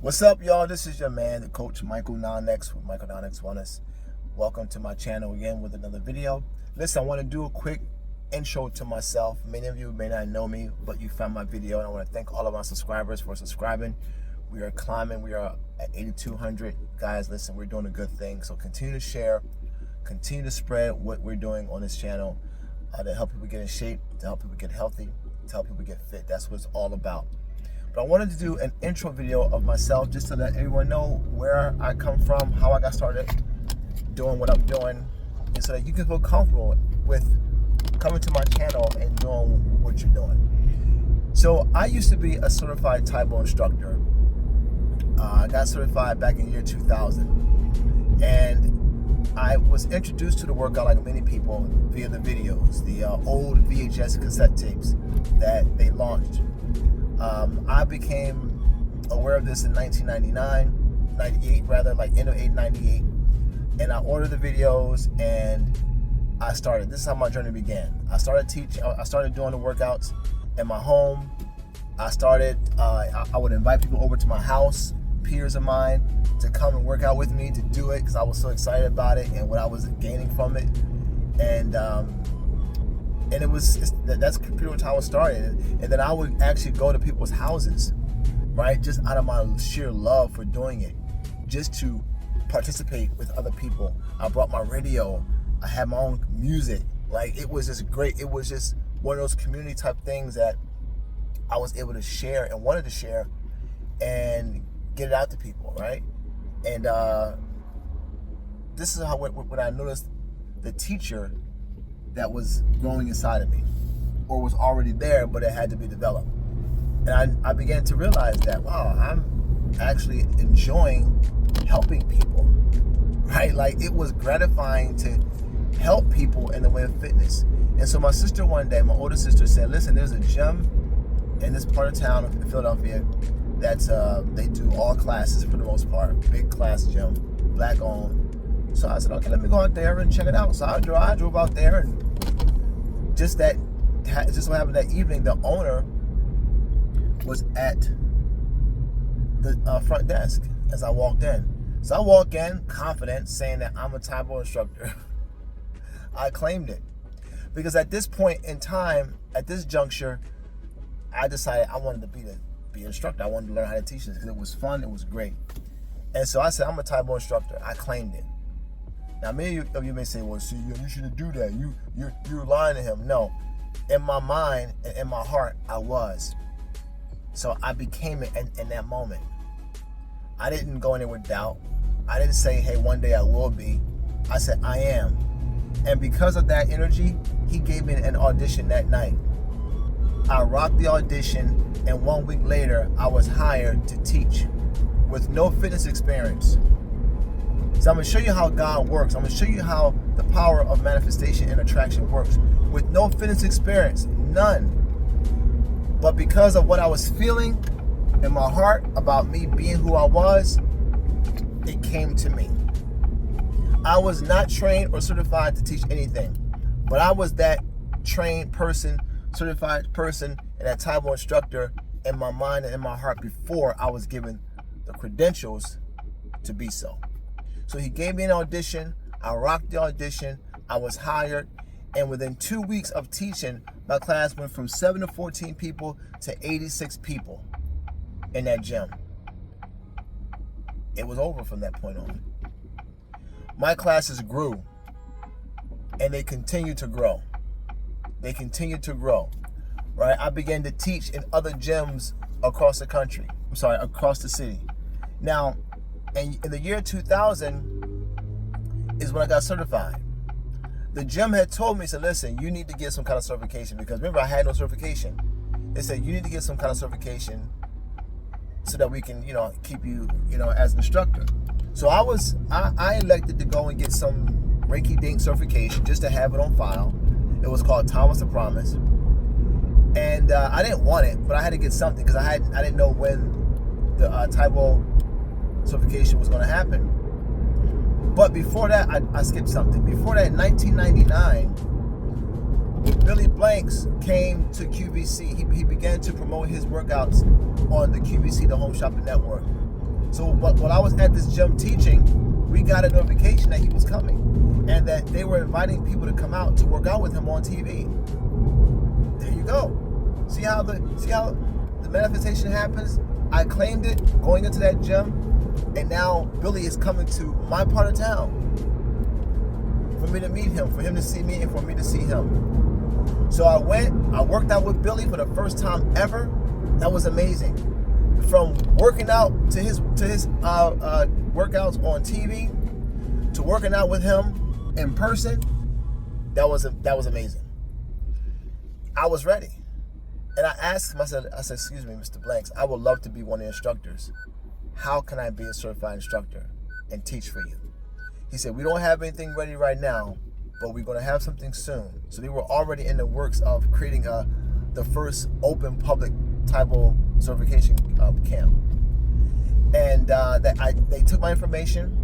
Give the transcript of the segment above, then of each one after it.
What's up, y'all? This is your man, the coach Michael Non-X with Michael Non-X Wellness. Welcome to my channel again with another video. Listen, I want to do a quick intro to myself. Many of you may not know me, but you found my video, and I want to thank all of my subscribers for subscribing. We are climbing. We are at 8,200. Guys, listen, we're doing a good thing. So continue to share, continue to spread what we're doing on this channel to help people get in shape, to help people get healthy, to help people get fit. That's what it's all about. But I wanted to do an intro video of myself just to let everyone know where I come from, how I got started doing what I'm doing, and so that you can feel comfortable with coming to my channel and doing what you're doing. So I used to be a certified Tae Bo instructor. I got certified back in the year 2000. And I was introduced to the workout like many people via the videos, the old VHS cassette tapes that they launched. I became aware of this in 98 rather, like end of 98, and I ordered the videos and I started. This is how my journey began. I started doing the workouts in my home. I would invite people over to my house, peers of mine, to come and work out with me, to do it because I was so excited about it and what I was gaining from it. And that's pretty much how it started. And then I would actually go to people's houses, right? Just out of my sheer love for doing it, just to participate with other people. I brought my radio. I had my own music. Like, it was just great. It was just one of those community type things that I was able to share and wanted to share and get it out to people, right? And this is how when I noticed the teacher that was growing inside of me, or was already there, but it had to be developed. And I began to realize that, wow, I'm actually enjoying helping people, right? Like, it was gratifying to help people in the way of fitness. And so my sister one day, my older sister, said, listen, there's a gym in this part of town in Philadelphia that's they do all classes for the most part, big class gym, black owned. So I said, okay, let me go out there and check it out. So I drove out there, and just so happened that evening, the owner was at the front desk as I walked in. So I walk in confident, saying that I'm a Tae Bo instructor. I claimed it because at this point in time, at this juncture, I decided I wanted to be an instructor. I wanted to learn how to teach this because it was fun. It was great. And so I said, I'm a Tae Bo instructor. I claimed it. Now, many of you may say, well, see, you shouldn't do that. You're lying to him. No. In my mind and in my heart, I was. So I became it in that moment. I didn't go in there with doubt. I didn't say, hey, one day I will be. I said, I am. And because of that energy, he gave me an audition that night. I rocked the audition, and 1 week later, I was hired to teach with no fitness experience. So I'm going to show you how God works. I'm going to show you how the power of manifestation and attraction works. With no fitness experience, none. But because of what I was feeling in my heart about me being who I was, it came to me. I was not trained or certified to teach anything, but I was that trained person, certified person, and that Tae Bo instructor in my mind and in my heart before I was given the credentials to be so. So he gave me an audition. I rocked the audition. I was hired. And within 2 weeks of teaching, my class went from 7 to 14 people to 86 people in that gym. It was over from that point on. My classes grew, and they continue to grow. They continue to grow, right? I began to teach in other gyms across the country. Across the city. Now, and in the year 2000 is when I got certified. The gym had told me, said, listen, you need to get some kind of certification, because remember, I had no certification. They said, you need to get some kind of certification so that we can, keep you, as an instructor. So I elected to go and get some rinky-dink certification just to have it on file. It was called Thomas the Promise. And I didn't want it, but I had to get something because I didn't know when the Tae Bo certification was going to happen. But before that, I skipped something. Before that, in 1999, Billy Blanks came to QVC. He began to promote his workouts on the QVC, the Home Shopping Network. So while I was at this gym teaching, we got a notification that he was coming, and that they were inviting people to come out to work out with him on TV. There you go. See how the manifestation happens? I claimed it going into that gym, and now Billy is coming to my part of town for me to meet him, for him to see me, and for me to see him. So I worked out with Billy for the first time ever. That was amazing. From working out to his workouts on TV, to working out with him in person, that was amazing. I was ready. And I asked him, I said, excuse me, Mr. Blanks, I would love to be one of the instructors. How can I be a certified instructor and teach for you? He said, we don't have anything ready right now, but we're going to have something soon. So they were already in the works of creating the first open public Taibo certification camp. And they took my information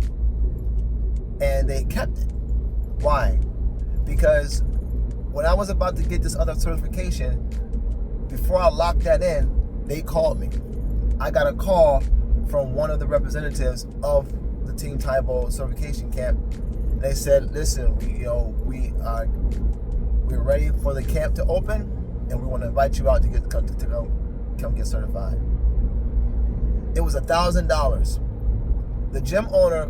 and they kept it. Why? Because when I was about to get this other certification, before I locked that in, they called me. I got a call from one of the representatives of the Team Taibo certification camp. They said, listen, we're ready for the camp to open, and we want to invite you out to come get certified. It was $1,000. The gym owner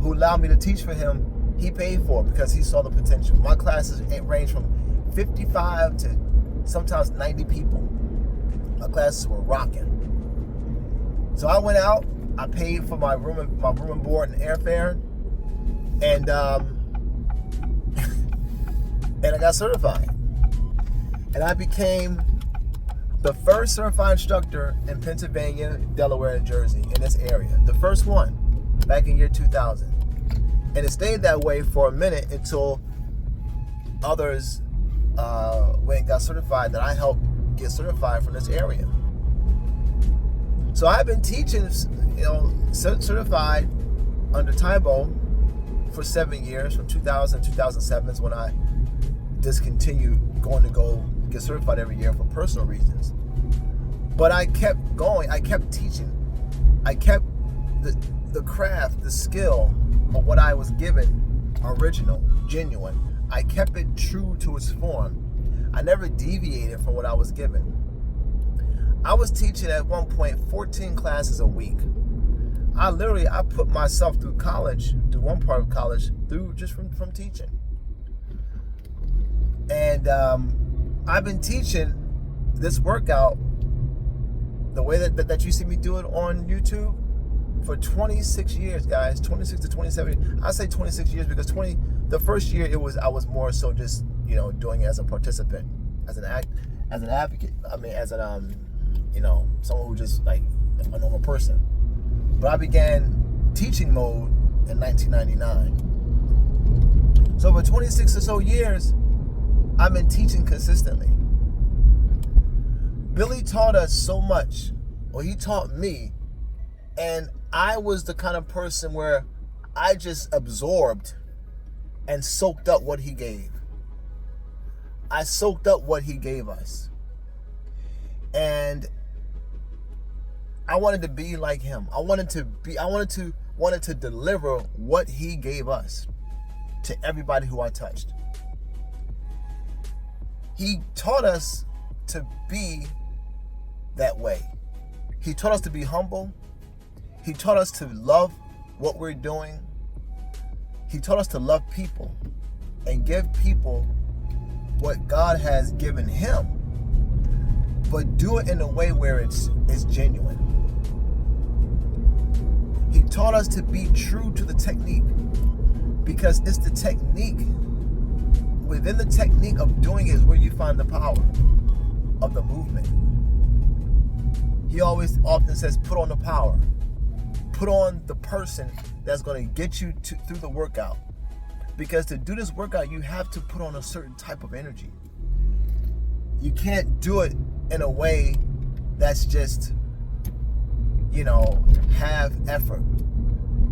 who allowed me to teach for him, he paid for it because he saw the potential. My classes range from 55 to sometimes 90 people. My classes were rocking. So I went out, I paid for my room and board and airfare, and and I got certified. And I became the first certified instructor in Pennsylvania, Delaware, and Jersey in this area. The first one back in year 2000. And it stayed that way for a minute until others went and got certified, that I helped get certified from this area. So I've been teaching, certified under Taibo for 7 years. From 2000 to 2007 is when I discontinued going to go get certified every year for personal reasons. But I kept going. I kept teaching. I kept the craft, the skill of what I was given, original, genuine. I kept it true to its form. I never deviated from what I was given. I was teaching at one point 14 classes a week. I put myself through college, through one part of college, through just from teaching. And I've been teaching this workout the way that you see me do it on YouTube for 26 years, guys. 26 to 27. I say 26 years because the first year I was more so just doing it as a participant, as an advocate. I mean, as someone who just like a normal person. But I began teaching mode in 1999. So for 26 or so years, I've been teaching consistently. Billy taught us so much, or he taught me, and I was the kind of person where I just absorbed and soaked up what he gave. I soaked up what he gave us. And I wanted to be like him. I wanted to deliver what he gave us to everybody who I touched. He taught us to be that way. He taught us to be humble. He taught us to love what we're doing. He taught us to love people and give people what God has given him, but do it in a way where it's genuine. He taught us to be true to the technique, because it's the technique. Within the technique of doing is where you find the power of the movement. He often says, put on the power. Put on the person that's going to get you through the workout. Because to do this workout, you have to put on a certain type of energy. You can't do it in a way that's just, half effort.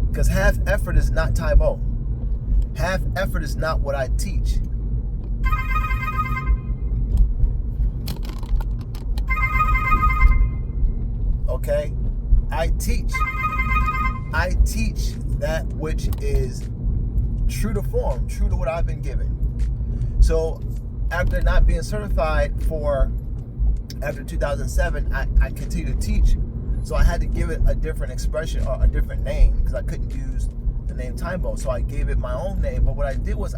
Because half effort is not Taibo. Half effort is not what I teach. Okay? I teach I teach that which is true to form, true to what I've been given. So after not being certified after 2007, I continued to teach. So I had to give it a different expression or a different name because I couldn't use the name Taimbo. So I gave it my own name. But what I did was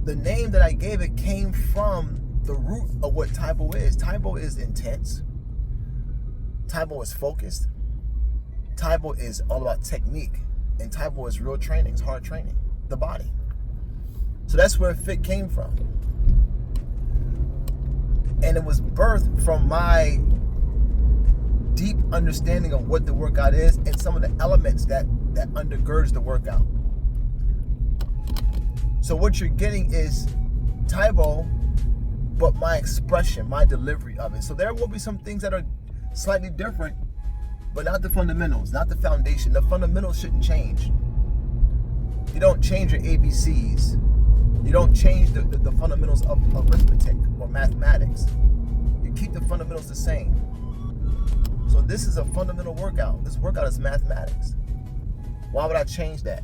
the name that I gave it came from the root of what Taimbo is. Taimbo is intense. Taimbo is focused. Taimbo is all about technique. And Taimbo is real training, it's hard training, the body. So that's where Fit came from. And it was birthed from my deep understanding of what the workout is and some of the elements that undergirds the workout. So what you're getting is Taimbo, but my expression, my delivery of it. So there will be some things that are slightly different, but not the fundamentals, not the foundation. The fundamentals shouldn't change. You don't change your ABCs. You don't change the fundamentals of arithmetic or mathematics. You keep the fundamentals the same. So this is a fundamental workout. This workout is mathematics. Why would I change that?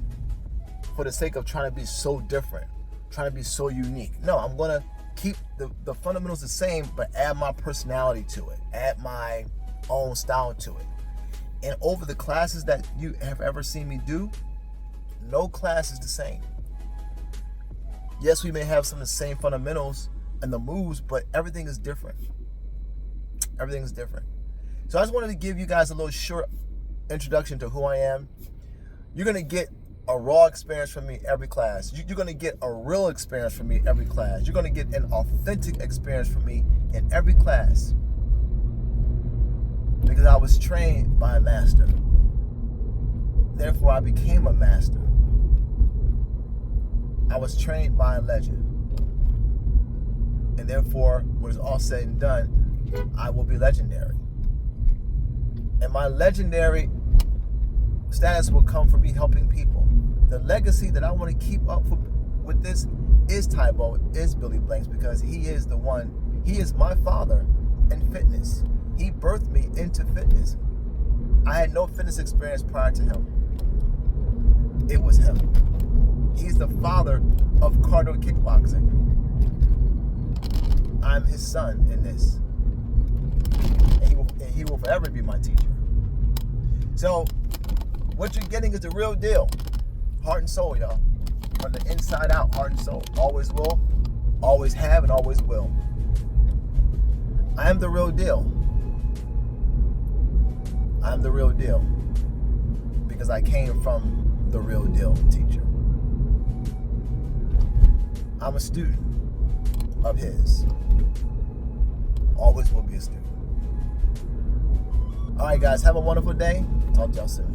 For the sake of trying to be so different, trying to be so unique. No, I'm gonna keep the fundamentals the same, but add my personality to it, add my own style to it. And over the classes that you have ever seen me do, no class is the same. Yes, we may have some of the same fundamentals and the moves, but everything is different. Everything is different. So I just wanted to give you guys a little short introduction to who I am. You're going to get a raw experience from me every class. You're going to get a real experience from me every class. You're going to get an authentic experience from me in every class. Because I was trained by a master. Therefore, I became a master. I was trained by a legend. And therefore, when it's all said and done, I will be legendary. And my legendary status will come from me helping people. The legacy that I want to keep up with this is Taimbo, is Billy Blanks, because he is the one, he is my father in fitness. He birthed me into fitness. I had no fitness experience prior to him. It was him. He's the father of cardio kickboxing. I'm his son in this. And he will forever be my teacher. So, what you're getting is the real deal. Heart and soul, y'all. From the inside out, heart and soul. Always will, always have, and always will. I am the real deal. I'm the real deal. Because I came from the real deal teacher. I'm a student of his. Always will be a student. All right, guys, have a wonderful day. Talk to y'all soon.